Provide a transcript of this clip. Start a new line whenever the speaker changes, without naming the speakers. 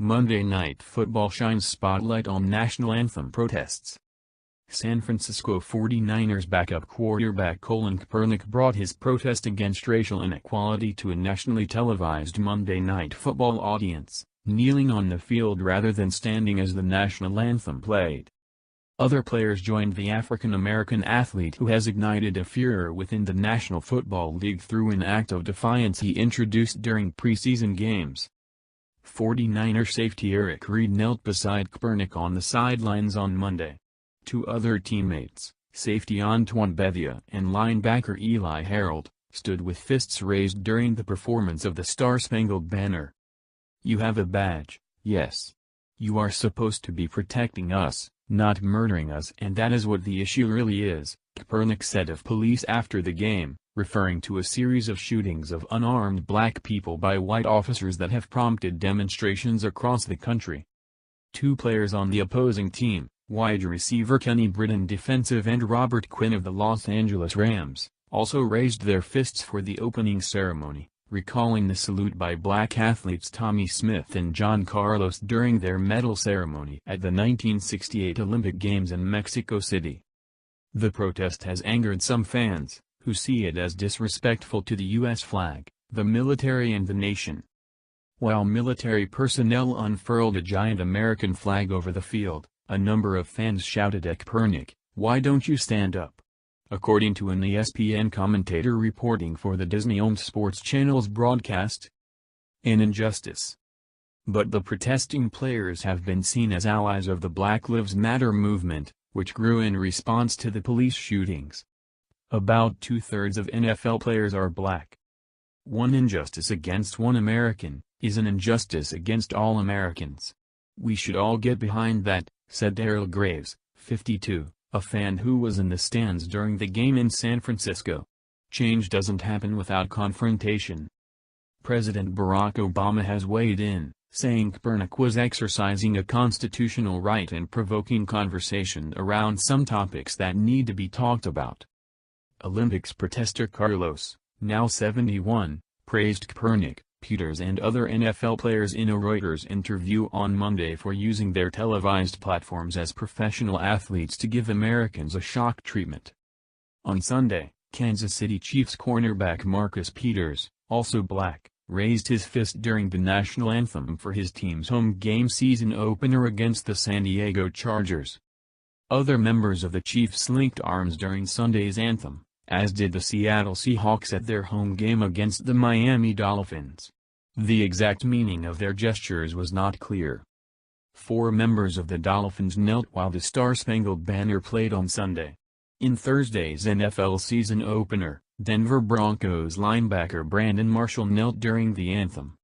Monday Night Football shines spotlight on national anthem protests. San Francisco 49ers backup quarterback Colin Kaepernick brought his protest against racial inequality to a nationally televised Monday Night Football audience, kneeling on the field rather than standing as the national anthem played. Other players joined the African-American athlete who has ignited a furor within the National Football League through an act of defiance he introduced during preseason games. 49er safety Eric Reid knelt beside Kaepernick on the sidelines on Monday. Two other teammates, safety Antoine Bethea and linebacker Eli Harold, stood with fists raised during the performance of the Spangled Banner. "You have a badge, yes. You are supposed to be protecting us, not murdering us, and that is what the issue really is," Kaepernick said of police after the game, referring to a series of shootings of unarmed black people by white officers that have prompted demonstrations across the country. Two players on the opposing team, wide receiver Kenny Britt and defensive end Robert Quinn of the Los Angeles Rams, also raised their fists for the opening ceremony, recalling the salute by black athletes Tommy Smith and John Carlos during their medal ceremony at the 1968 Olympic Games in Mexico City. The protest has angered some fans, who see it as disrespectful to the U.S. flag, the military and the nation. While military personnel unfurled a giant American flag over the field, a number of fans shouted at Kaepernick, "Why don't you stand up?" According to an ESPN commentator reporting for the Disney-owned sports channel's broadcast. An injustice. But the protesting players have been seen as allies of the Black Lives Matter movement, which grew in response to the police shootings. About two-thirds of NFL players are black. One injustice against one American is an injustice against all Americans. We should all get behind that, said Daryl Graves, 52, a fan who was in the stands during the game in San Francisco. Change doesn't happen without confrontation. President Barack Obama has weighed in, saying Kaepernick was exercising a constitutional right and provoking conversation around some topics that need to be talked about. Olympics protester Carlos, now 71, praised Kaepernick, Peters and other NFL players in a Reuters interview on Monday for using their televised platforms as professional athletes to give Americans a shock treatment. On Sunday, Kansas City Chiefs cornerback Marcus Peters, also black, raised his fist during the national anthem for his team's home game season opener against the San Diego Chargers. Other members of the Chiefs linked arms during Sunday's anthem, as did the Seattle Seahawks at their home game against the Miami Dolphins. The exact meaning of their gestures was not clear. 4 members of the Dolphins knelt while the Star-Spangled Banner played on Sunday. In Thursday's NFL season opener, Denver Broncos linebacker Brandon Marshall knelt during the anthem.